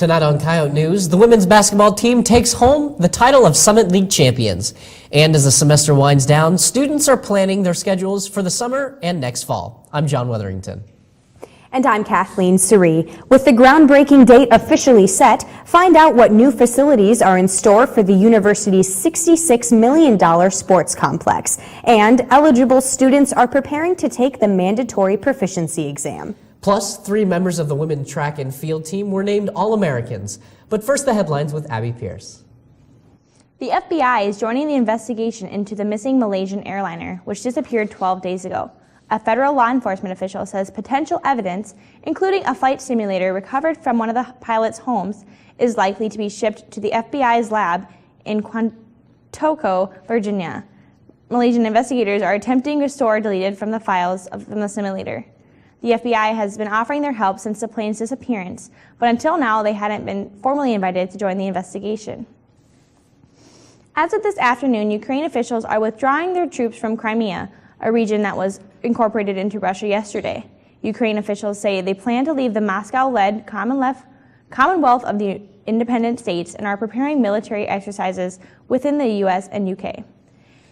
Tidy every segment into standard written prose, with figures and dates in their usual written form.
Tonight on Coyote News, the women's basketball team takes home the title of Summit League champions. And as the semester winds down, students are planning their schedules for the summer and next fall. I'm John Weatherington. And I'm Kathleen Suri. With the groundbreaking date officially set, find out what new facilities are in store for the university's $66 million sports complex. And eligible students are preparing to take the mandatory proficiency exam. Plus, 3 members of the women's track and field team were named All-Americans. But first, the headlines with Abby Pierce. The FBI is joining the investigation into the missing Malaysian airliner, which disappeared 12 days ago. A federal law enforcement official says potential evidence, including a flight simulator recovered from one of the pilot's homes, is likely to be shipped to the FBI's lab in Quantico, Virginia. Malaysian investigators are attempting to restore deleted from the files from the simulator. The FBI has been offering their help since the plane's disappearance, but until now they hadn't been formally invited to join the investigation. As of this afternoon, Ukraine officials are withdrawing their troops from Crimea, a region that was incorporated into Russia yesterday. Ukraine officials say they plan to leave the Moscow-led Commonwealth of the Independent States and are preparing military exercises within the U.S. and U.K.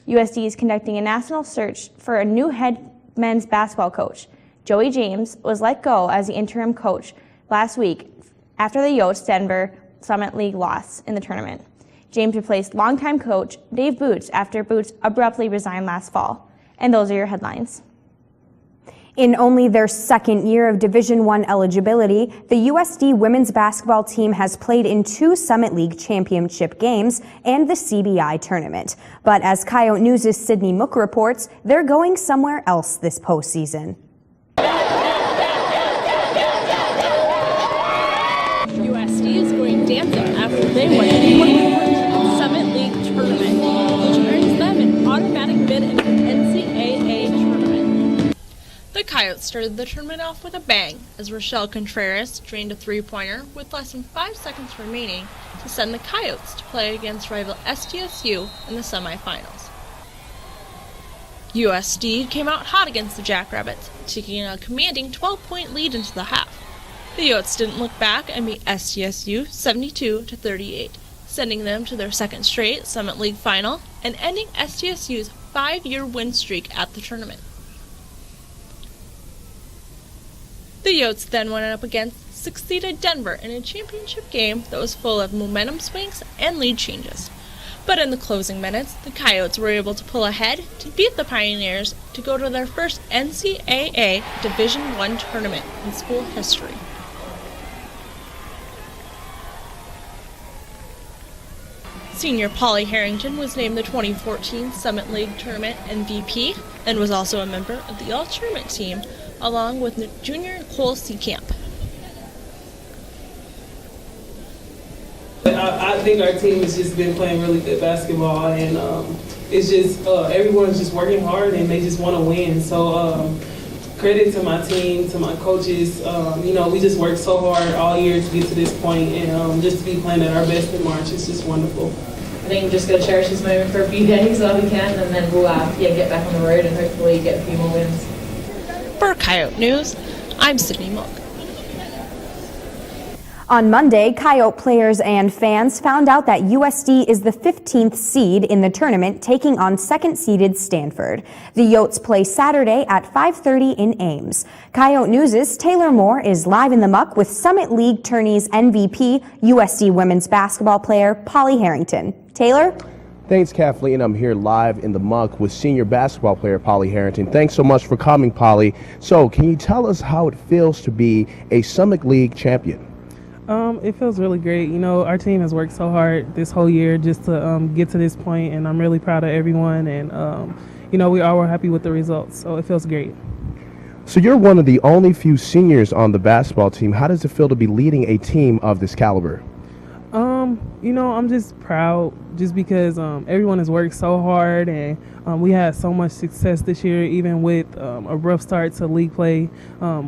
USD is conducting a national search for a new head men's basketball coach. Joey James was let go as the interim coach last week after the Yotes Denver Summit League loss in the tournament. James replaced longtime coach Dave Boots after Boots abruptly resigned last fall. And those are your headlines. In only their second year of Division I eligibility, the USD women's basketball team has played in 2 Summit League championship games and the CBI tournament. But as Coyote News' Sydney Mook reports, they're going somewhere else this postseason. USD is going dancing after they win the Summit League tournament, which earns them an automatic bid into the NCAA tournament. The Coyotes started the tournament off with a bang as Rochelle Contreras drained a three-pointer with less than 5 seconds remaining to send the Coyotes to play against rival SDSU in the semifinals. USD came out hot against the Jackrabbits, taking a commanding 12-point lead into the half. The Yotes didn't look back and beat SDSU 72-38, sending them to their second straight Summit League final and ending SDSU's 5-year win streak at the tournament. The Yotes then went up against 6th-seeded Denver in a championship game that was full of momentum swings and lead changes. But in the closing minutes, the Coyotes were able to pull ahead to beat the Pioneers to go to their first NCAA Division I tournament in school history. Senior Polly Harrington was named the 2014 Summit League Tournament MVP and was also a member of the All-Tournament team, along with junior Cole Seacamp. I think our team has just been playing really good basketball, and it's just everyone's just working hard and they just want to win. So credit to my team, to my coaches. We just worked so hard all year to get to this point, and just to be playing at our best in March, it's just wonderful. I think we're just going to cherish this moment for a few days while we can, and then we'll get back on the road and hopefully get a few more wins. For Coyote News, I'm Sydney Mook. On Monday, Coyote players and fans found out that USD is the 15th seed in the tournament, taking on second-seeded Stanford. The Yotes play Saturday at 5:30 in Ames. Coyote News' Taylor Moore is live in the muck with Summit League tourney's MVP, USD women's basketball player Polly Harrington. Taylor? Thanks, Kathleen. I'm here live in the muck with senior basketball player Polly Harrington. Thanks so much for coming, Polly. So, can you tell us how it feels to be a Summit League champion? It feels really great. Our team has worked so hard this whole year just to get to this point, and I'm really proud of everyone, and we all were happy with the results, so it feels great. So you're one of the only few seniors on the basketball team. How does it feel to be leading a team of this caliber? I'm just proud just because everyone has worked so hard, and we had so much success this year. Even with a rough start to league play,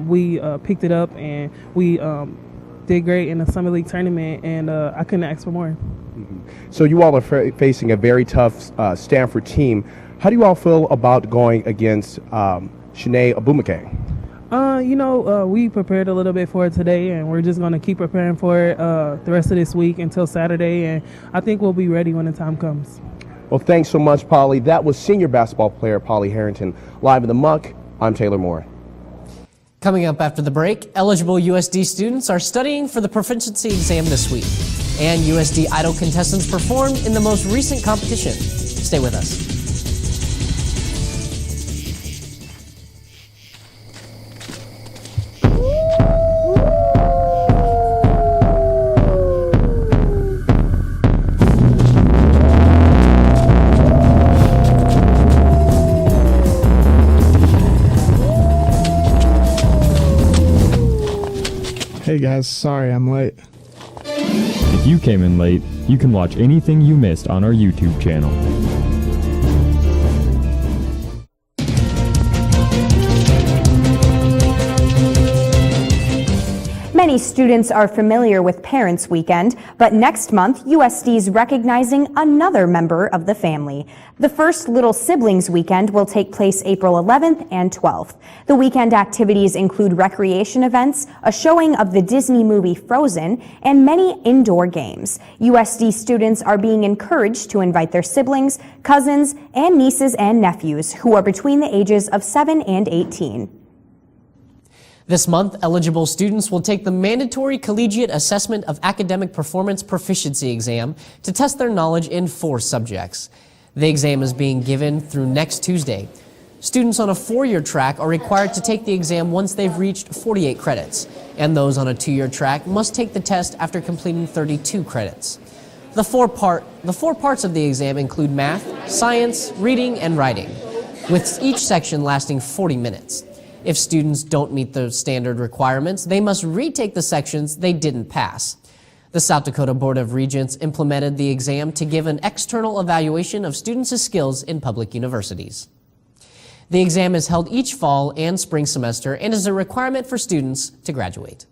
we picked it up, and we did great in the Summit League tournament, and I couldn't ask for more. Mm-hmm. So you all are facing a very tough Stanford team. How do you all feel about going against Shanae Abumake? We prepared a little bit for it today, and we're just going to keep preparing for it the rest of this week until Saturday, and I think we'll be ready when the time comes. Well, thanks so much, Polly. That was senior basketball player Polly Harrington. Live in the Muck, I'm Taylor Moore. Coming up after the break, eligible USD students are studying for the proficiency exam this week, and USD Idol contestants performed in the most recent competition. Stay with us. Hey guys, sorry I'm late. If you came in late, you can watch anything you missed on our YouTube channel. Many students are familiar with Parents Weekend, but next month, USD is recognizing another member of the family. The first Little Siblings Weekend will take place April 11th and 12th. The weekend activities include recreation events, a showing of the Disney movie Frozen, and many indoor games. USD students are being encouraged to invite their siblings, cousins, and nieces and nephews who are between the ages of 7 and 18. This month, eligible students will take the mandatory Collegiate Assessment of Academic Performance Proficiency exam to test their knowledge in 4 subjects. The exam is being given through next Tuesday. Students on a 4-year track are required to take the exam once they've reached 48 credits, and those on a 2-year track must take the test after completing 32 credits. The four parts of the exam include math, science, reading, and writing, with each section lasting 40 minutes. If students don't meet the standard requirements, they must retake the sections they didn't pass. The South Dakota Board of Regents implemented the exam to give an external evaluation of students' skills in public universities. The exam is held each fall and spring semester and is a requirement for students to graduate.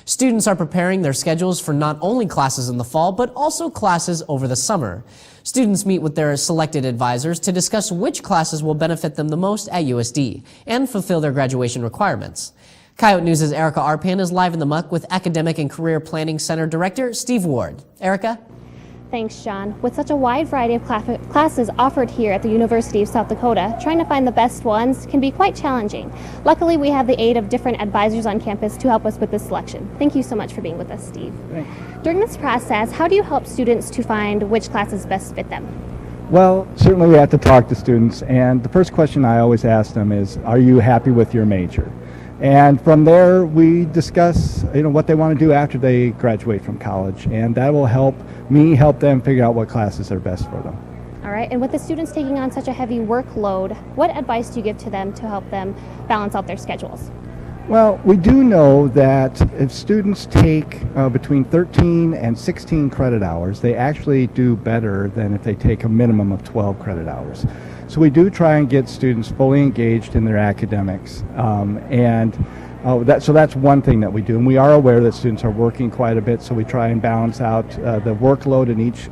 Students are preparing their schedules for not only classes in the fall, but also classes over the summer. Students meet with their selected advisors to discuss which classes will benefit them the most at USD and fulfill their graduation requirements. Coyote News' Erica Arpan is live in the Muck with Academic and Career Planning Center Director Steve Ward. Erica? Thanks, John. With such a wide variety of classes offered here at the University of South Dakota, trying to find the best ones can be quite challenging. Luckily, we have the aid of different advisors on campus to help us with this selection. Thank you so much for being with us, Steve. Thanks. During this process, how do you help students to find which classes best fit them? Well, certainly we have to talk to students, and the first question I always ask them is, are you happy with your major? And from there, we discuss, what they want to do after they graduate from college, and that will help them figure out what classes are best for them. All right, and with the students taking on such a heavy workload, what advice do you give to them to help them balance out their schedules? Well, we do know that if students take between 13 and 16 credit hours, they actually do better than if they take a minimum of 12 credit hours. So we do try and get students fully engaged in their academics, so that's one thing that we do. And we are aware that students are working quite a bit, so we try and balance out the workload in each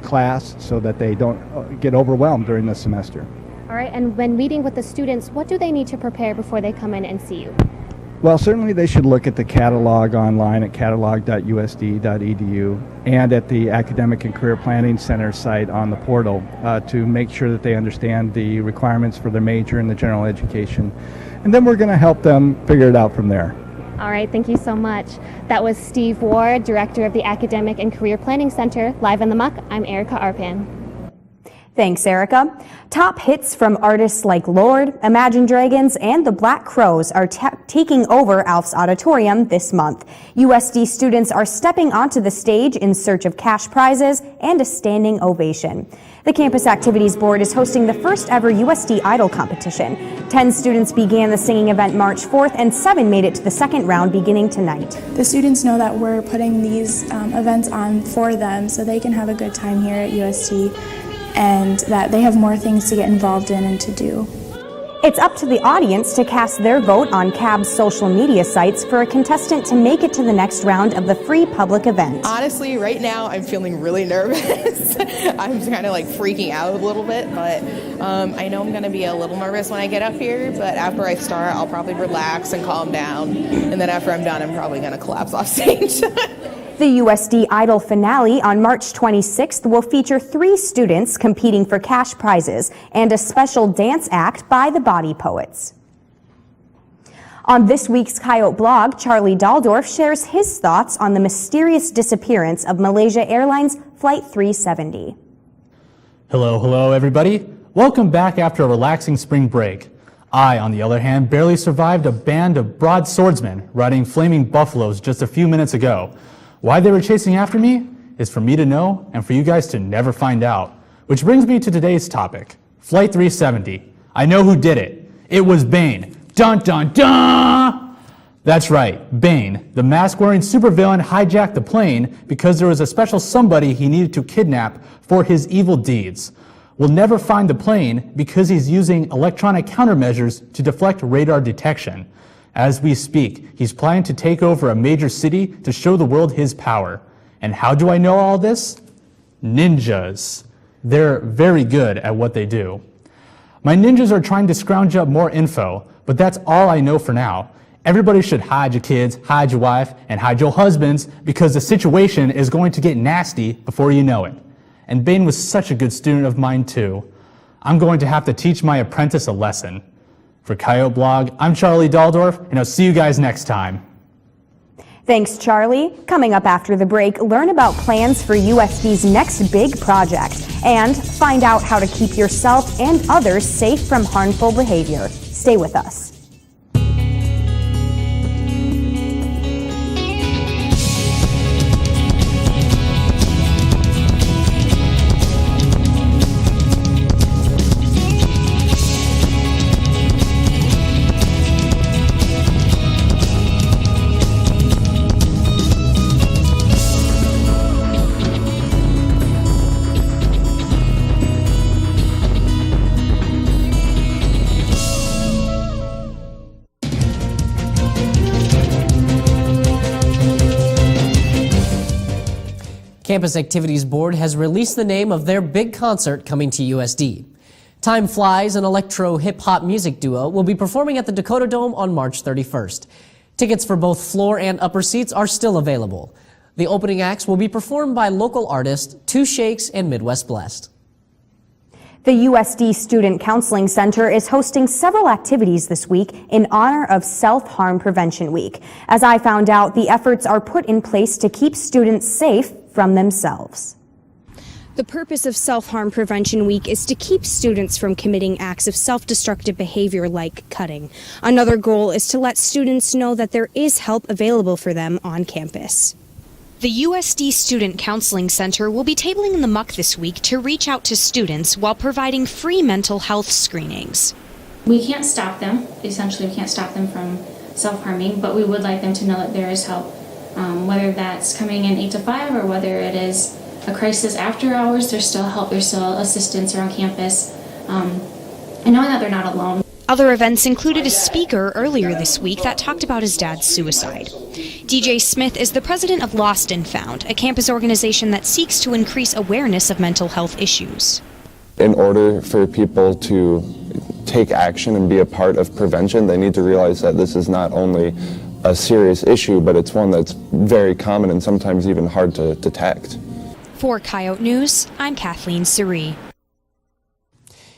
class so that they don't get overwhelmed during the semester. All right, and when meeting with the students, what do they need to prepare before they come in and see you? Well, certainly they should look at the catalog online at catalog.usd.edu and at the Academic and Career Planning Center site on the portal to make sure that they understand the requirements for their major in the general education. And then we're going to help them figure it out from there. All right, thank you so much. That was Steve Ward, Director of the Academic and Career Planning Center. Live in the Muck, I'm Erica Arpan. Thanks, Erica. Top hits from artists like Lorde, Imagine Dragons, and the Black Crowes are taking over Alf's Auditorium this month. USD students are stepping onto the stage in search of cash prizes and a standing ovation. The Campus Activities Board is hosting the first ever USD Idol competition. 10 students began the singing event March 4th, and 7 made it to the second round beginning tonight. The students know that we're putting these events on for them so they can have a good time here at USD, and that they have more things to get involved in and to do. It's up to the audience to cast their vote on CAB's social media sites for a contestant to make it to the next round of the free public event. Honestly, right now I'm feeling really nervous. I'm kind of like freaking out a little bit, but I know I'm going to be a little nervous when I get up here, but after I start, I'll probably relax and calm down, and then after I'm done, I'm probably going to collapse off stage. The USD Idol finale on March 26th will feature 3 students competing for cash prizes and a special dance act by the Body Poets. On this week's Coyote blog, Charlie Daldorf shares his thoughts on the mysterious disappearance of Malaysia Airlines Flight 370. Hello everybody. Welcome back after a relaxing spring break. I, on the other hand, barely survived a band of broadswordsmen riding flaming buffaloes just a few minutes ago. Why they were chasing after me is for me to know and for you guys to never find out. Which brings me to today's topic, Flight 370. I know who did it. It was Bane. Dun dun dun! That's right, Bane, the mask-wearing supervillain, hijacked the plane because there was a special somebody he needed to kidnap for his evil deeds. We'll never find the plane because he's using electronic countermeasures to deflect radar detection. As we speak, he's planning to take over a major city to show the world his power. And how do I know all this? Ninjas. They're very good at what they do. My ninjas are trying to scrounge up more info, but that's all I know for now. Everybody should hide your kids, hide your wife, and hide your husbands because the situation is going to get nasty before you know it. And Bane was such a good student of mine too. I'm going to have to teach my apprentice a lesson. For Coyote Blog, I'm Charlie Daldorf, and I'll see you guys next time. Thanks, Charlie. Coming up after the break, learn about plans for USD's next big project and find out how to keep yourself and others safe from harmful behavior. Stay with us. Campus Activities Board has released the name of their big concert coming to USD. Time Flies, an electro-hip-hop music duo, will be performing at the Dakota Dome on March 31st. Tickets for both floor and upper seats are still available. The opening acts will be performed by local artists Two Shakes and Midwest Blessed. The USD Student Counseling Center is hosting several activities this week in honor of Self-Harm Prevention Week. As I found out, the efforts are put in place to keep students safe from themselves. The purpose of Self-Harm Prevention Week is to keep students from committing acts of self-destructive behavior like cutting. Another goal is to let students know that there is help available for them on campus. The USD Student Counseling Center will be tabling in the muck this week to reach out to students while providing free mental health screenings. We can't stop them. Essentially, we can't stop them from self-harming, but we would like them to know that there is help. Whether that's coming in 8 to 5 or whether it is a crisis after hours, there's still help, there's still assistance around campus, and knowing that they're not alone. Other events included a speaker earlier this week that talked about his dad's suicide. DJ Smith is the president of Lost and Found, a campus organization that seeks to increase awareness of mental health issues. In order for people to take action and be a part of prevention, they need to realize that this is not only a serious issue, but it's one that's very common and sometimes even hard to detect. For Coyote News, I'm Kathleen Suri.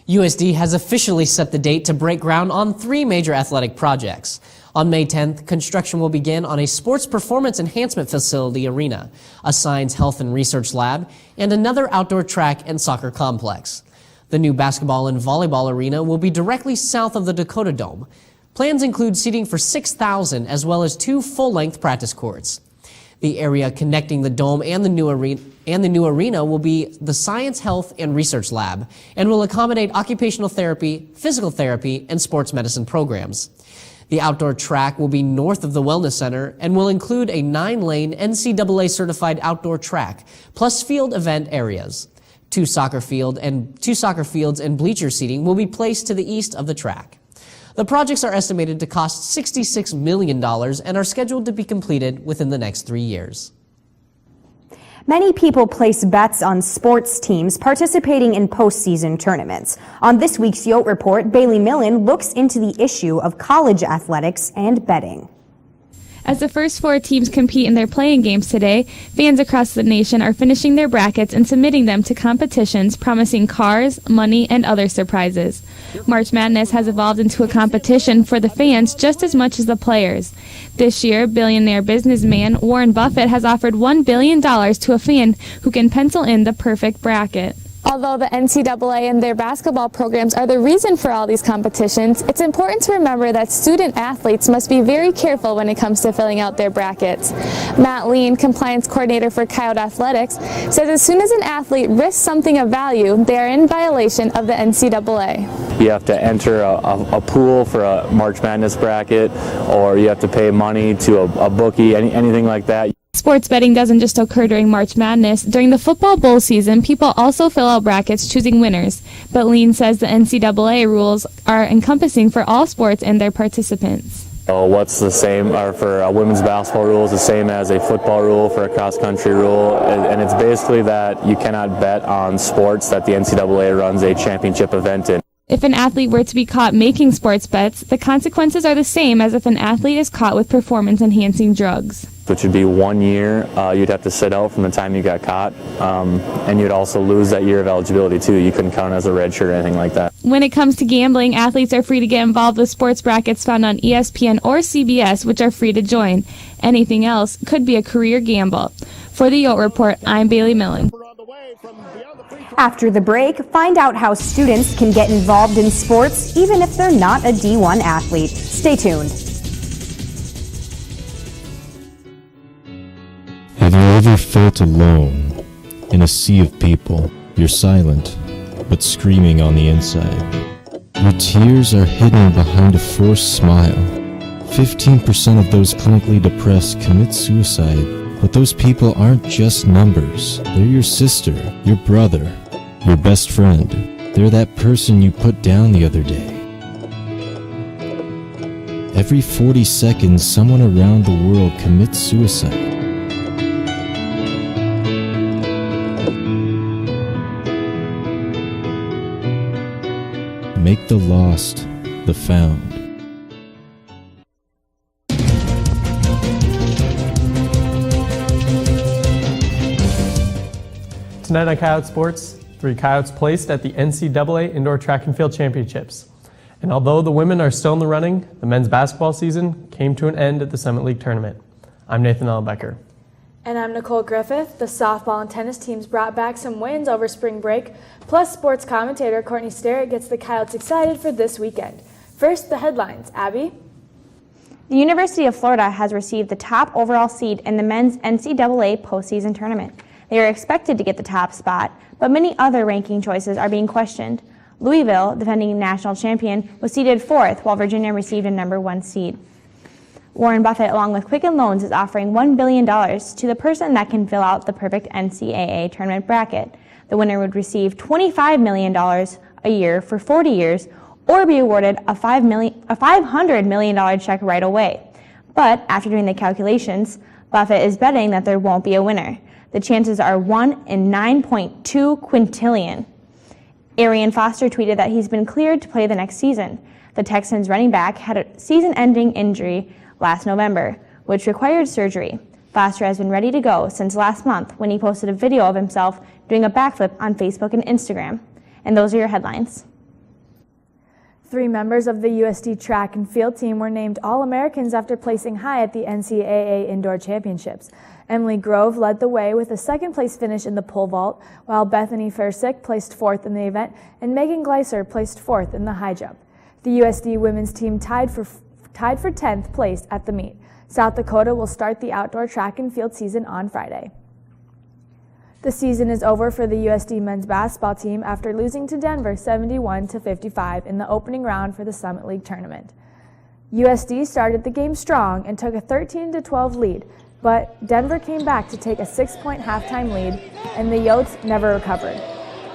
USD has officially set the date to break ground on 3 major athletic projects. On May 10th, construction will begin on a sports performance enhancement facility arena, a science, health, and research lab, and another outdoor track and soccer complex. The new basketball and volleyball arena will be directly south of the Dakota Dome. Plans include seating for 6,000 as well as 2 full-length practice courts. The area connecting the dome and the new arena will be the Science, Health, and Research Lab and will accommodate occupational therapy, physical therapy, and sports medicine programs. The outdoor track will be north of the Wellness Center and will include a 9-lane NCAA-certified outdoor track, plus field event areas. 2 soccer fields and bleacher seating will be placed to the east of the track. The projects are estimated to cost $66 million and are scheduled to be completed within the next 3 years. Many people place bets on sports teams participating in postseason tournaments. On this week's Yote Report, Bailey Millen looks into the issue of college athletics and betting. As the first 4 teams compete in their playing games today, fans across the nation are finishing their brackets and submitting them to competitions promising cars, money, and other surprises. March Madness has evolved into a competition for the fans just as much as the players. This year, billionaire businessman Warren Buffett has offered $1 billion to a fan who can pencil in the perfect bracket. Although the NCAA and their basketball programs are the reason for all these competitions, it's important to remember that student athletes must be very careful when it comes to filling out their brackets. Matt Lean, compliance coordinator for Coyote Athletics, says as soon as an athlete risks something of value, they are in violation of the NCAA. You have to enter a pool for a March Madness bracket, or you have to pay money to a bookie, anything like that. Sports betting doesn't just occur during March Madness. During the football bowl season, people also fill out brackets choosing winners. But Lean says the NCAA rules are encompassing for all sports and their participants. What's the same, or for a women's basketball rule is the same as a football rule for a cross-country rule, and it's basically that you cannot bet on sports that the NCAA runs a championship event in. If an athlete were to be caught making sports bets, the consequences are the same as if an athlete is caught with performance-enhancing drugs. Which would be 1 year. You'd have to sit out from the time you got caught, and you'd also lose that year of eligibility too. You couldn't count as a red shirt or anything like that. When it comes to gambling, athletes are free to get involved with sports brackets found on ESPN or CBS, which are free to join. Anything else could be a career gamble. For the Yote Report, I'm Bailey Millen. After the break, find out how students can get involved in sports even if they're not a D1 athlete. Stay tuned. Have you ever felt alone in a sea of people? You're silent, but screaming on the inside. Your tears are hidden behind a forced smile. 15% of those clinically depressed commit suicide. But those people aren't just numbers. They're your sister, your brother, your best friend. They're that person you put down the other day. Every 40 seconds, someone around the world commits suicide. Make the lost the found. Tonight on Coyote Sports, 3 Coyotes placed at the NCAA Indoor Track and Field Championships. And although the women are still in the running, the men's basketball season came to an end at the Summit League tournament. I'm Nathan Ellenbecker. And I'm Nicole Griffith. The softball and tennis teams brought back some wins over spring break. Plus, sports commentator Courtney Sterritt gets the Coyotes excited for this weekend. First, the headlines. Abby? The University of Florida has received the top overall seed in the men's NCAA postseason tournament. They are expected to get the top spot, but many other ranking choices are being questioned. Louisville, defending national champion, was seeded 4th, while Virginia received a number 1 seed. Warren Buffett, along with Quicken Loans, is offering $1 billion to the person that can fill out the perfect NCAA tournament bracket. The winner would receive $25 million a year for 40 years, or be awarded a $500 million check right away. But after doing the calculations, Buffett is betting that there won't be a winner. The chances are 1 in 9.2 quintillion. Arian Foster tweeted that he's been cleared to play the next season. The Texans running back had a season-ending injury last November, which required surgery. Foster has been ready to go since last month when he posted a video of himself doing a backflip on Facebook and Instagram. And those are your headlines. 3 members of the USD track and field team were named All-Americans after placing high at the NCAA Indoor Championships. Emily Grove led the way with a second-place finish in the pole vault, while Bethany Fursick placed 4th in the event and Megan Gleiser placed 4th in the high jump. The USD women's team tied for 10th place at the meet. South Dakota will start the outdoor track and field season on Friday. The season is over for the USD men's basketball team after losing to Denver 71-55 in the opening round for the Summit League tournament. USD started the game strong and took a 13-12 lead, but Denver came back to take a 6-point halftime lead, and the Yotes never recovered,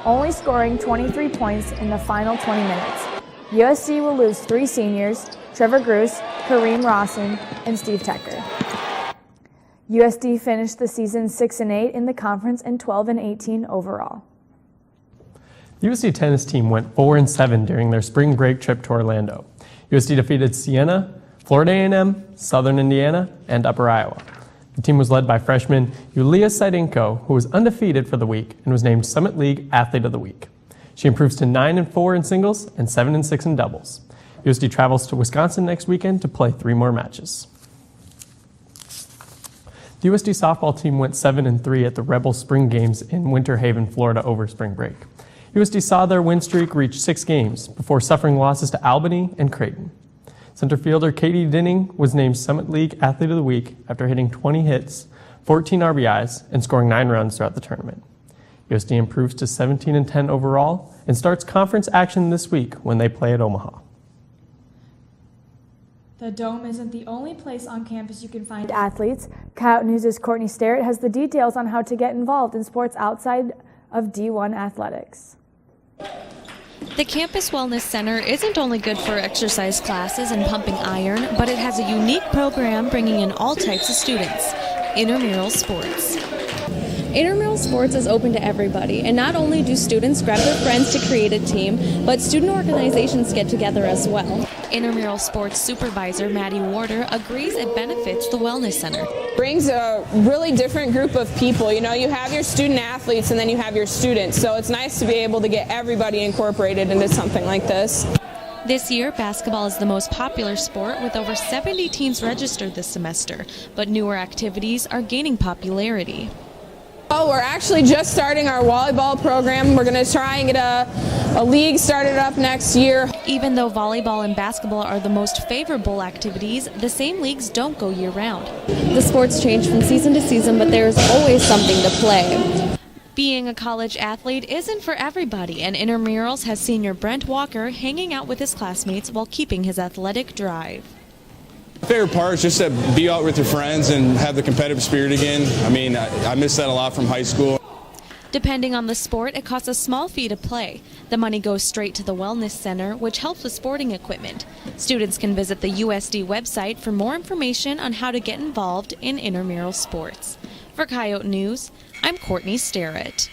only scoring 23 points in the final 20 minutes. USD will lose 3 seniors, Trevor Gruss, Kareem Rawson, and Steve Tecker. USD finished the season 6-8 in the conference and 12-18 overall. The USD tennis team went 4-7 during their spring break trip to Orlando. USD defeated Siena, Florida A&M, Southern Indiana, and Upper Iowa. The team was led by freshman Yulia Sidenko, who was undefeated for the week and was named Summit League Athlete of the Week. She improves to 9-4 in singles and 7-6 in doubles. USD travels to Wisconsin next weekend to play 3 more matches. The USD softball team went 7-3 at the Rebel Spring Games in Winter Haven, Florida over spring break. USD saw their win streak reach 6 games before suffering losses to Albany and Creighton. Center fielder Katie Dinning was named Summit League Athlete of the Week after hitting 20 hits, 14 RBIs, and scoring 9 runs throughout the tournament. USD improves to 17-10 overall and starts conference action this week when they play at Omaha. The Dome isn't the only place on campus you can find athletes. Coyote News' Courtney Sterrett has the details on how to get involved in sports outside of D1 athletics. The Campus Wellness Center isn't only good for exercise classes and pumping iron, but it has a unique program bringing in all types of students. Intramural sports. Intramural sports is open to everybody, and not only do students grab their friends to create a team, but student organizations get together as well. Intramural sports supervisor Maddie Warder agrees it benefits the Wellness Center. Brings a really different group of people. You know, you have your student athletes and then you have your students, so it's nice to be able to get everybody incorporated into something like this. This year, basketball is the most popular sport with over 70 teams registered this semester, but newer activities are gaining popularity. Oh, we're actually just starting our volleyball program. We're going to try and get a league started up next year. Even though volleyball and basketball are the most favorable activities, the same leagues don't go year-round. The sports change from season to season, but there's always something to play. Being a college athlete isn't for everybody, and Intramurals has senior Brent Walker hanging out with his classmates while keeping his athletic drive. Favorite part is just to be out with your friends and have the competitive spirit again. I mean, I miss that a lot from high school. Depending on the sport, it costs a small fee to play. The money goes straight to the Wellness Center, which helps with sporting equipment. Students can visit the USD website for more information on how to get involved in intramural sports. For Coyote News, I'm Courtney Sterrett.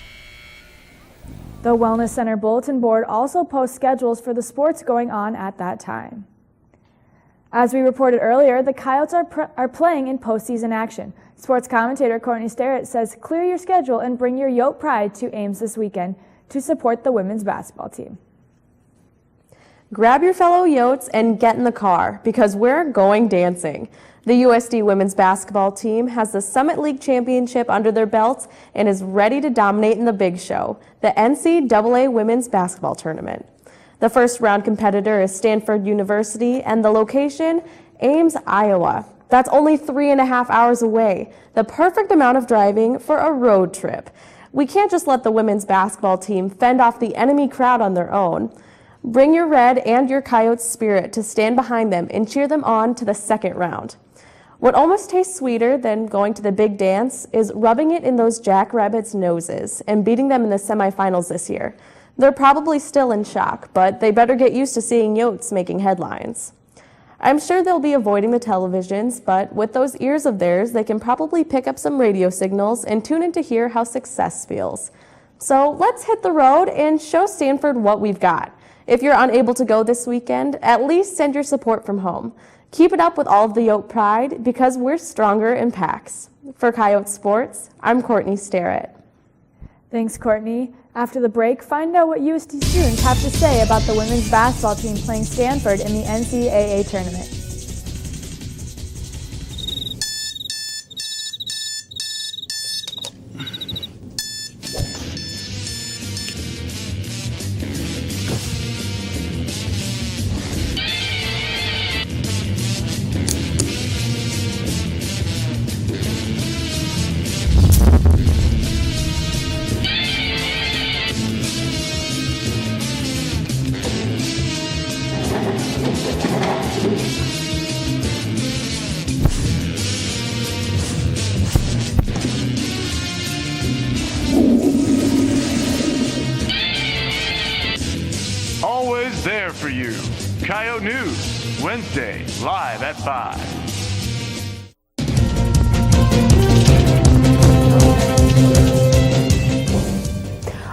The Wellness Center Bulletin Board also posts schedules for the sports going on at that time. As we reported earlier, the Coyotes are playing in postseason action. Sports commentator Courtney Sterrett says clear your schedule and bring your Yote pride to Ames this weekend to support the women's basketball team. Grab your fellow Yotes and get in the car because we're going dancing. The USD women's basketball team has the Summit League championship under their belts and is ready to dominate in the big show, the NCAA women's basketball tournament. The first round competitor is Stanford University and the location, Ames, Iowa. That's only 3.5 hours away, the perfect amount of driving for a road trip. We can't just let the women's basketball team fend off the enemy crowd on their own. Bring your red and your Coyotes spirit to stand behind them and cheer them on to the second round. What almost tastes sweeter than going to the big dance is rubbing it in those jackrabbits' noses and beating them in the semifinals this year. They're probably still in shock, but they better get used to seeing Yotes making headlines. I'm sure they'll be avoiding the televisions, but with those ears of theirs, they can probably pick up some radio signals and tune in to hear how success feels. So let's hit the road and show Stanford what we've got. If you're unable to go this weekend, at least send your support from home. Keep it up with all of the Yote pride because we're stronger in packs. For Coyote Sports, I'm Courtney Sterrett. Thanks, Courtney. After the break, find out what USD students have to say about the women's basketball team playing Stanford in the NCAA tournament. Coyote News, Wednesday, live at 5.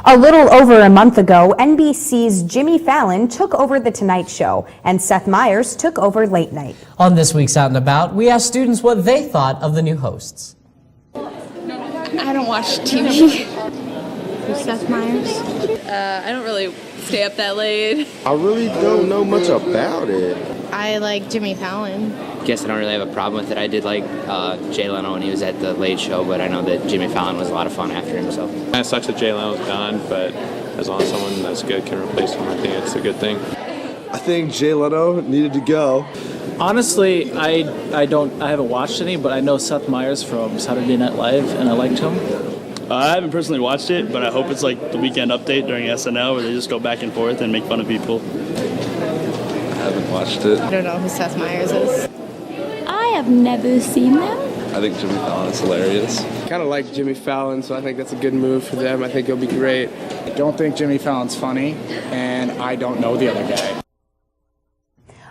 A little over a month ago, NBC's Jimmy Fallon took over The Tonight Show, and Seth Meyers took over Late Night. On this week's Out and About, we asked students what they thought of the new hosts. I don't watch TV. Seth Meyers? I don't really stay up that late. I really don't know much about it. I like Jimmy Fallon. Guess I don't really have a problem with it. I did like Jay Leno when he was at the Late Show, but I know that Jimmy Fallon was a lot of fun after him. So it sucks that Jay Leno's gone, but as long as someone that's good can replace him, I think it's a good thing. I think Jay Leno needed to go. Honestly, I haven't watched any, but I know Seth Meyers from Saturday Night Live, and I liked him. I haven't personally watched it, but I hope it's like the Weekend Update during SNL where they just go back and forth and make fun of people. I haven't watched it. I don't know who Seth Meyers is. I have never seen them. I think Jimmy Fallon is hilarious. Kind of like Jimmy Fallon, so I think that's a good move for them. I think it'll be great. I don't think Jimmy Fallon's funny, and I don't know the other guy.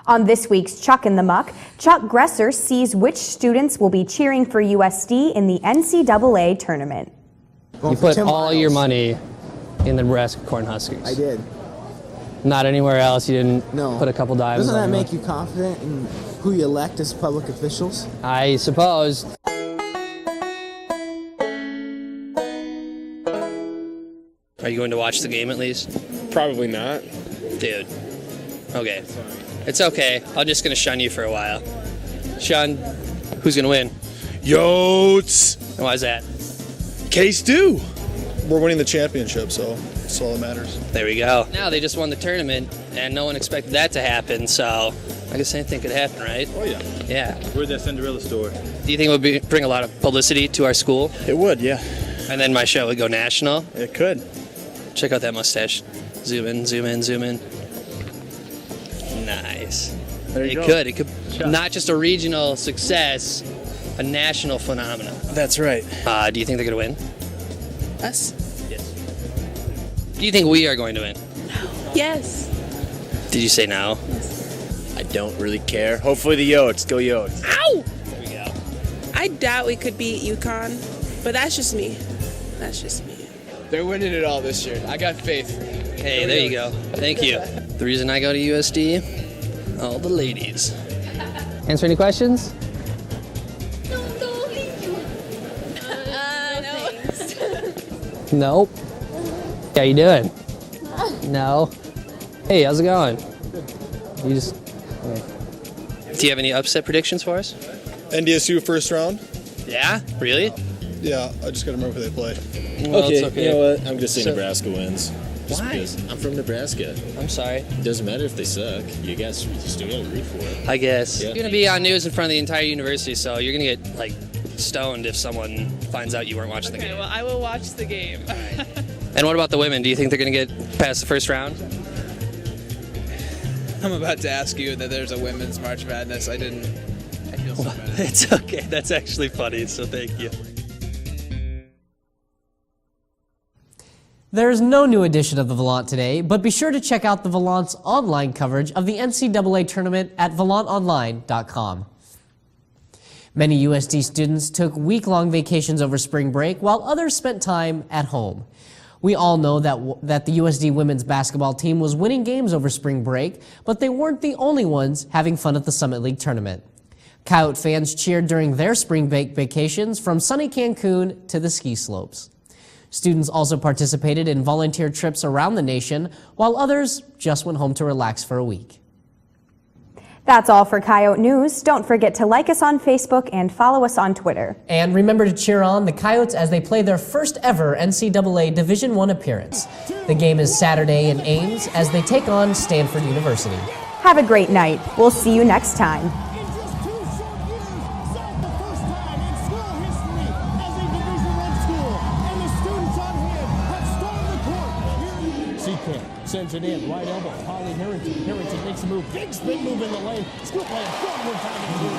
On this week's Chuck in the Muck, Chuck Gresser sees which students will be cheering for USD in the NCAA tournament. You put all your money in the Nebraska Cornhuskers. I did. Not anywhere else. You didn't No. put a couple dimes. Doesn't that on make you confident in who you elect as public officials? I suppose. Are you going to watch the game at least? Probably not. Dude. Okay. It's okay. I'm just going to shun you for a while. Shun, who's going to win? Yotes! And why is that? Case do. We're winning the championship, so that's all that matters. There we go. Now they just won the tournament, and no one expected that to happen, so I guess anything could happen, right? Oh, yeah. Yeah. We're that Cinderella store. Do you think it would bring a lot of publicity to our school? It would, yeah. And then my show would go national? It could. Check out that mustache. Zoom in, zoom in, zoom in. Nice. There you go. It could not just a regional success, a national phenomenon. That's right. Do you think they're going to win? Us? Yes. Do you think we are going to win? Yes. Did you say no? I don't really care. Hopefully the Yotes. Go Yotes. Ow! There we go. I doubt we could beat UConn, but that's just me. That's just me. They're winning it all this year. I got faith. Hey, there you go. Thank you. The reason I go to USD, all the ladies. Answer any questions? Nope. How you doing? No. Hey, how's it going? You just. Okay. Do you have any upset predictions for us? NDSU first round? Yeah? Really? Yeah, I just got to remember who they play. Well, it's okay. You know what? I'm going to say Nebraska wins. Just Why? because I'm from Nebraska. I'm sorry. It doesn't matter if they suck. You guys still got to root for it. I guess. Yeah. You're going to be on news in front of the entire university, so you're going to get, like, stoned if someone finds out you weren't watching the game. Okay, well, I will watch the game. And what about the women? Do you think they're going to get past the first round? I'm about to ask you that there's a women's March Madness. I feel so bad. It's okay. That's actually funny, so thank you. There is no new edition of the Volant today, but be sure to check out the Volant's online coverage of the NCAA tournament at volantonline.com. Many USD students took week-long vacations over spring break, while others spent time at home. We all know that the USD women's basketball team was winning games over spring break, but they weren't the only ones having fun at the Summit League tournament. Coyote fans cheered during their spring break vacations from sunny Cancun to the ski slopes. Students also participated in volunteer trips around the nation, while others just went home to relax for a week. That's all for Coyote News. Don't forget to like us on Facebook and follow us on Twitter. And remember to cheer on the Coyotes as they play their first ever NCAA Division I appearance. The game is Saturday in Ames as they take on Stanford University. Have a great night. We'll see you next time. Sends it in, right elbow, Holly Harrington. Harrington makes a move, big spin move in the lane. Scoop layup, one more time. Holly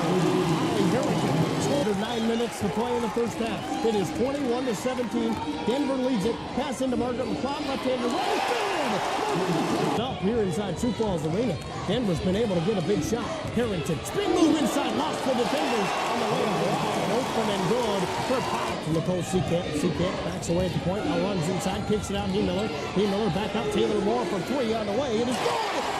Harrington. under 9 minutes to play in the first half. It is 21-17. Denver leads it. Pass into Margaret McLeod, left-hander, right field. Up here inside Sioux Falls Arena. Denver's been able to get a big shot. Harrington, spin move inside, lost the defenders on the way to open and good for Pop. Nicole Seacamp backs away at the point, now runs inside, kicks it out. Miller back up, Taylor Moore for 3 on the way. It is good.